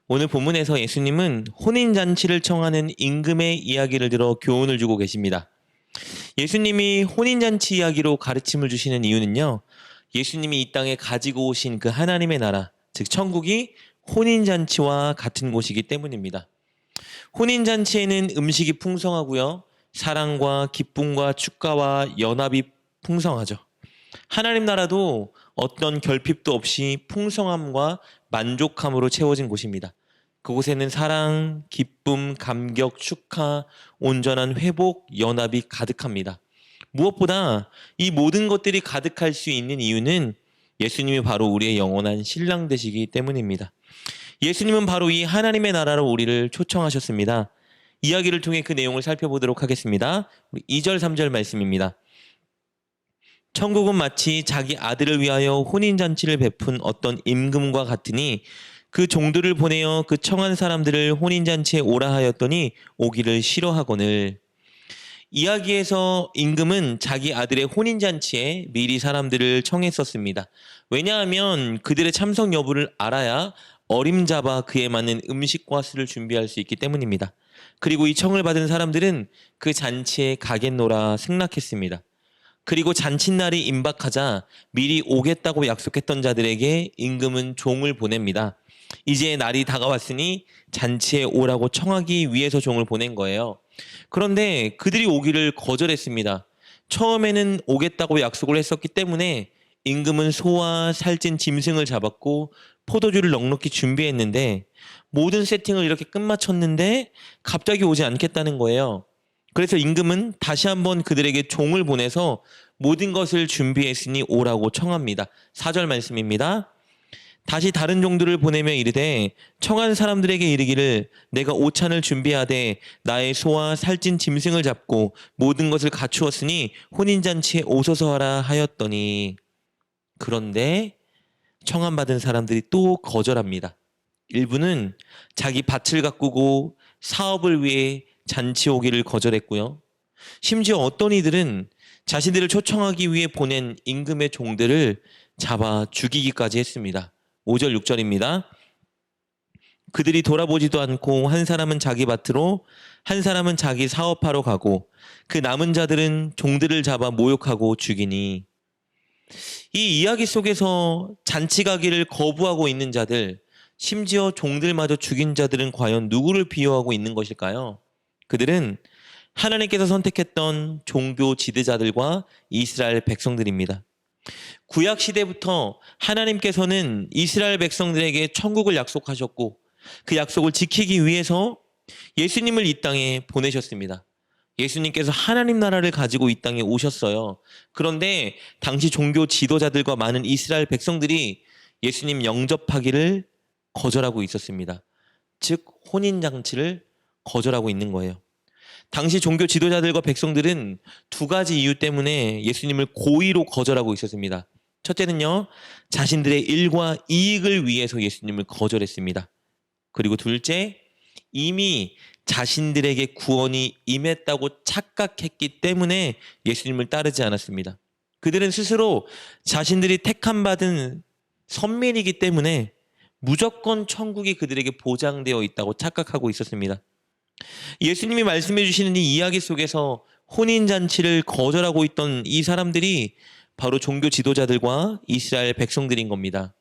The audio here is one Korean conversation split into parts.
오늘 본문에서 예수님은 혼인잔치를 청하는 임금의 이야기를 들어 교훈을 주고 계십니다. 예수님이 혼인잔치 이야기로 가르침을 주시는 이유는요. 예수님이 이 땅에 가지고 오신 그 하나님의 나라, 즉 천국이 혼인잔치와 같은 곳이기 때문입니다. 혼인잔치에는 음식이 풍성하고요. 사랑과 기쁨과 축가와 연합이 풍성하죠. 하나님 나라도 어떤 결핍도 없이 풍성함과 만족함으로 채워진 곳입니다. 그곳에는 사랑, 기쁨, 감격, 축하, 온전한 회복, 연합이 가득합니다. 무엇보다 이 모든 것들이 가득할 수 있는 이유는 예수님이 바로 우리의 영원한 신랑 되시기 때문입니다. 예수님은 바로 이 하나님의 나라로 우리를 초청하셨습니다. 이야기를 통해 그 내용을 살펴보도록 하겠습니다. 2절, 3절 말씀입니다. 천국은 마치 자기 아들을 위하여 혼인잔치를 베푼 어떤 임금과 같으니 그 종들을 보내어 그 청한 사람들을 혼인잔치에 오라 하였더니 오기를 싫어하거늘. 이야기에서 임금은 자기 아들의 혼인잔치에 미리 사람들을 청했었습니다. 왜냐하면 그들의 참석 여부를 알아야 어림잡아 그에 맞는 음식과 술을 준비할 수 있기 때문입니다. 그리고 이 청을 받은 사람들은 그 잔치에 가겠노라 승낙했습니다. 그리고 잔칫날이 임박하자 미리 오겠다고 약속했던 자들에게 임금은 종을 보냅니다. 이제 날이 다가왔으니 잔치에 오라고 청하기 위해서 종을 보낸 거예요. 그런데 그들이 오기를 거절했습니다. 처음에는 오겠다고 약속을 했었기 때문에 임금은 소와 살찐 짐승을 잡았고 포도주를 넉넉히 준비했는데 모든 세팅을 이렇게 끝마쳤는데 갑자기 오지 않겠다는 거예요. 그래서 임금은 다시 한번 그들에게 종을 보내서 모든 것을 준비했으니 오라고 청합니다. 4절 말씀입니다. 다시 다른 종들을 보내며 이르되 청한 사람들에게 이르기를 내가 오찬을 준비하되 나의 소와 살찐 짐승을 잡고 모든 것을 갖추었으니 혼인잔치에 오소서 하라 하였더니 그런데 청함받은 사람들이 또 거절합니다. 일부는 자기 밭을 가꾸고 사업을 위해 잔치 오기를 거절했고요. 심지어 어떤 이들은 자신들을 초청하기 위해 보낸 임금의 종들을 잡아 죽이기까지 했습니다. 5절 6절입니다. 그들이 돌아보지도 않고 한 사람은 자기 밭으로 한 사람은 자기 사업하러 가고 그 남은 자들은 종들을 잡아 모욕하고 죽이니. 이 이야기 속에서 잔치 가기를 거부하고 있는 자들, 심지어 종들마저 죽인 자들은 과연 누구를 비유하고 있는 것일까요? 그들은 하나님께서 선택했던 종교 지도자들과 이스라엘 백성들입니다. 구약 시대부터 하나님께서는 이스라엘 백성들에게 천국을 약속하셨고 그 약속을 지키기 위해서 예수님을 이 땅에 보내셨습니다. 예수님께서 하나님 나라를 가지고 이 땅에 오셨어요. 그런데 당시 종교 지도자들과 많은 이스라엘 백성들이 예수님 영접하기를 거절하고 있었습니다. 즉 혼인잔치를 거절하고 있는 거예요. 당시 종교 지도자들과 백성들은 두 가지 이유 때문에 예수님을 고의로 거절하고 있었습니다. 첫째는요, 자신들의 일과 이익을 위해서 예수님을 거절했습니다. 그리고 둘째, 이미 자신들에게 구원이 임했다고 착각했기 때문에 예수님을 따르지 않았습니다. 그들은 스스로 자신들이 택함 받은 선민이기 때문에 무조건 천국이 그들에게 보장되어 있다고 착각하고 있었습니다. 예수님이 말씀해 주시는 이 이야기 속에서 혼인잔치를 거절하고 있던 이 사람들이 바로 종교 지도자들과 이스라엘 백성들인 겁니다.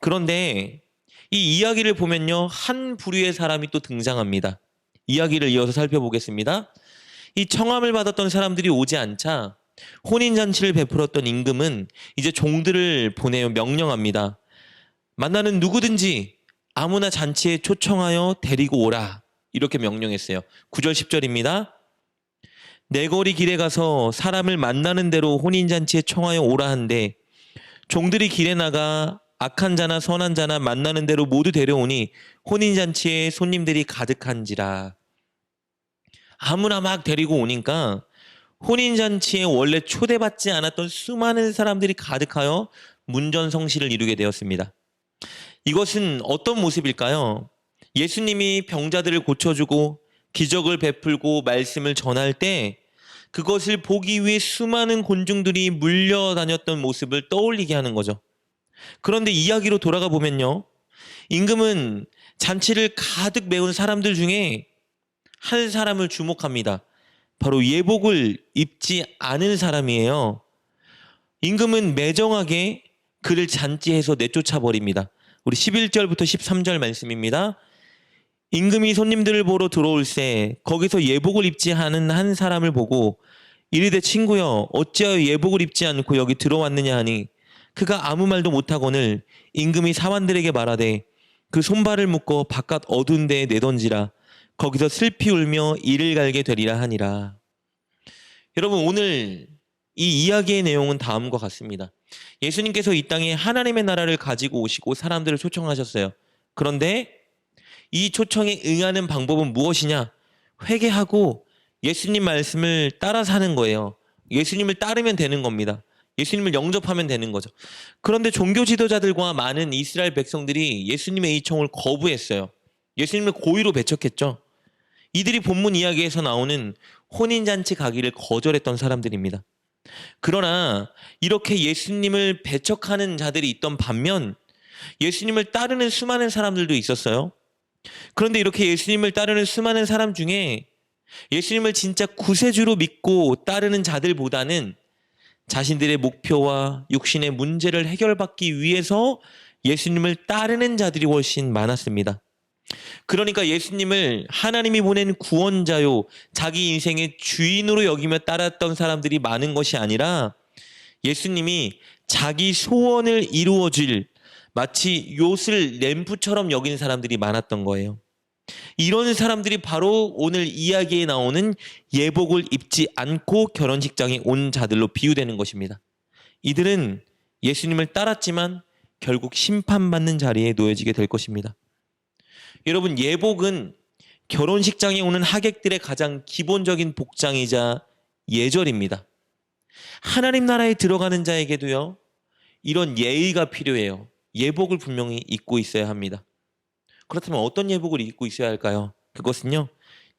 그런데 이 이야기를 보면요, 한 부류의 사람이 또 등장합니다. 이야기를 이어서 살펴보겠습니다. 이 청함을 받았던 사람들이 오지 않자 혼인잔치를 베풀었던 임금은 이제 종들을 보내어 명령합니다. 만나는 누구든지 아무나 잔치에 초청하여 데리고 오라. 이렇게 명령했어요. 9절 10절입니다. 내 거리 길에 가서 사람을 만나는 대로 혼인잔치에 청하여 오라 한데 종들이 길에 나가 악한 자나 선한 자나 만나는 대로 모두 데려오니 혼인잔치에 손님들이 가득한지라. 아무나 막 데리고 오니까 혼인잔치에 원래 초대받지 않았던 수많은 사람들이 가득하여 문전성시를 이루게 되었습니다. 이것은 어떤 모습일까요? 예수님이 병자들을 고쳐주고 기적을 베풀고 말씀을 전할 때 그것을 보기 위해 수많은 곤중들이 물려다녔던 모습을 떠올리게 하는 거죠. 그런데 이야기로 돌아가 보면요, 임금은 잔치를 가득 메운 사람들 중에 한 사람을 주목합니다. 바로 예복을 입지 않은 사람이에요. 임금은 매정하게 그를 잔치해서 내쫓아 버립니다. 우리 11절부터 13절 말씀입니다. 임금이 손님들을 보러 들어올새 거기서 예복을 입지 않은 한 사람을 보고 이르되 친구여 어찌하여 예복을 입지 않고 여기 들어왔느냐 하니 그가 아무 말도 못하거늘 임금이 사환들에게 말하되 그 손발을 묶어 바깥 어두운 데에 내던지라 거기서 슬피 울며 이를 갈게 되리라 하니라. 여러분, 오늘 이 이야기의 내용은 다음과 같습니다. 예수님께서 이 땅에 하나님의 나라를 가지고 오시고 사람들을 초청하셨어요. 그런데 이 초청에 응하는 방법은 무엇이냐? 회개하고 예수님 말씀을 따라 사는 거예요. 예수님을 따르면 되는 겁니다. 예수님을 영접하면 되는 거죠. 그런데 종교 지도자들과 많은 이스라엘 백성들이 예수님의 이 청을 거부했어요. 예수님을 고의로 배척했죠. 이들이 본문 이야기에서 나오는 혼인잔치 가기를 거절했던 사람들입니다. 그러나 이렇게 예수님을 배척하는 자들이 있던 반면 예수님을 따르는 수많은 사람들도 있었어요. 그런데 이렇게 예수님을 따르는 수많은 사람 중에 예수님을 진짜 구세주로 믿고 따르는 자들보다는 자신들의 목표와 육신의 문제를 해결받기 위해서 예수님을 따르는 자들이 훨씬 많았습니다. 그러니까 예수님을 하나님이 보낸 구원자요, 자기 인생의 주인으로 여기며 따랐던 사람들이 많은 것이 아니라 예수님이 자기 소원을 이루어줄 마치 욤을 램프처럼 여기는 사람들이 많았던 거예요. 이런 사람들이 바로 오늘 이야기에 나오는 예복을 입지 않고 결혼식장에 온 자들로 비유되는 것입니다. 이들은 예수님을 따랐지만 결국 심판받는 자리에 놓여지게 될 것입니다. 여러분, 예복은 결혼식장에 오는 하객들의 가장 기본적인 복장이자 예절입니다. 하나님 나라에 들어가는 자에게도요, 이런 예의가 필요해요. 예복을 분명히 입고 있어야 합니다. 그렇다면 어떤 예복을 입고 있어야 할까요? 그것은요,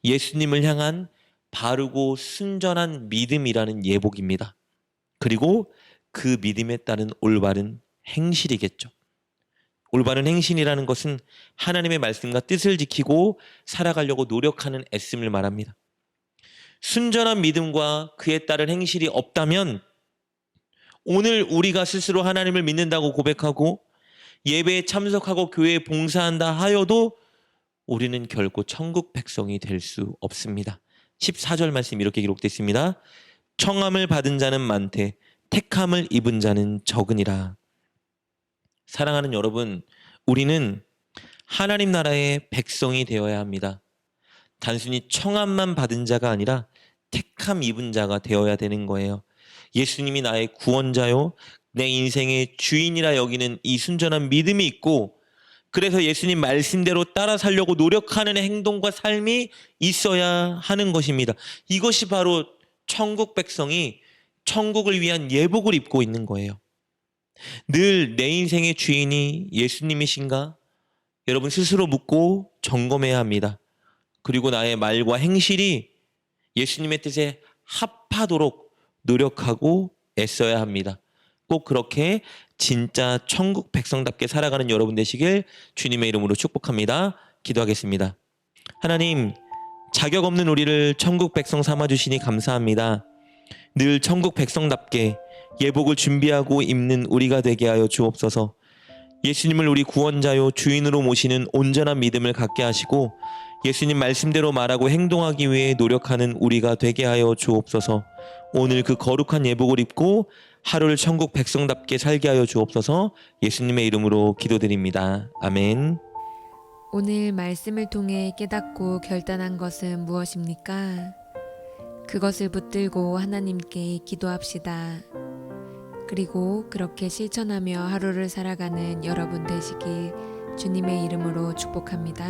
예수님을 향한 바르고 순전한 믿음이라는 예복입니다. 그리고 그 믿음에 따른 올바른 행실이겠죠. 올바른 행실이라는 것은 하나님의 말씀과 뜻을 지키고 살아가려고 노력하는 애씀을 말합니다. 순전한 믿음과 그에 따른 행실이 없다면 오늘 우리가 스스로 하나님을 믿는다고 고백하고 예배에 참석하고 교회에 봉사한다 하여도 우리는 결코 천국 백성이 될 수 없습니다. 14절 말씀 이렇게 기록되어 있습니다. 청함을 받은 자는 많되 택함을 입은 자는 적으니라. 사랑하는 여러분, 우리는 하나님 나라의 백성이 되어야 합니다. 단순히 청함만 받은 자가 아니라 택함 입은 자가 되어야 되는 거예요. 예수님이 나의 구원자요, 내 인생의 주인이라 여기는 이 순전한 믿음이 있고, 그래서 예수님 말씀대로 따라 살려고 노력하는 행동과 삶이 있어야 하는 것입니다. 이것이 바로 천국 백성이 천국을 위한 예복을 입고 있는 거예요. 늘 내 인생의 주인이 예수님이신가? 여러분 스스로 묻고 점검해야 합니다. 그리고 나의 말과 행실이 예수님의 뜻에 합하도록 노력하고 애써야 합니다. 꼭 그렇게 진짜 천국 백성답게 살아가는 여러분 되시길 주님의 이름으로 축복합니다. 기도하겠습니다. 하나님, 자격 없는 우리를 천국 백성 삼아주시니 감사합니다. 늘 천국 백성답게 예복을 준비하고 입는 우리가 되게 하여 주옵소서. 예수님을 우리 구원자요 주인으로 모시는 온전한 믿음을 갖게 하시고 예수님 말씀대로 말하고 행동하기 위해 노력하는 우리가 되게 하여 주옵소서. 오늘 그 거룩한 예복을 입고 하루를 천국 백성답게 살게 하여 주옵소서. 예수님의 이름으로 기도드립니다. 아멘. 오늘 말씀을 통해 깨닫고 결단한 것은 무엇입니까? 그것을 붙들고 하나님께 기도합시다. 그리고 그렇게 실천하며 하루를 살아가는 여러분 되시길 주님의 이름으로 축복합니다.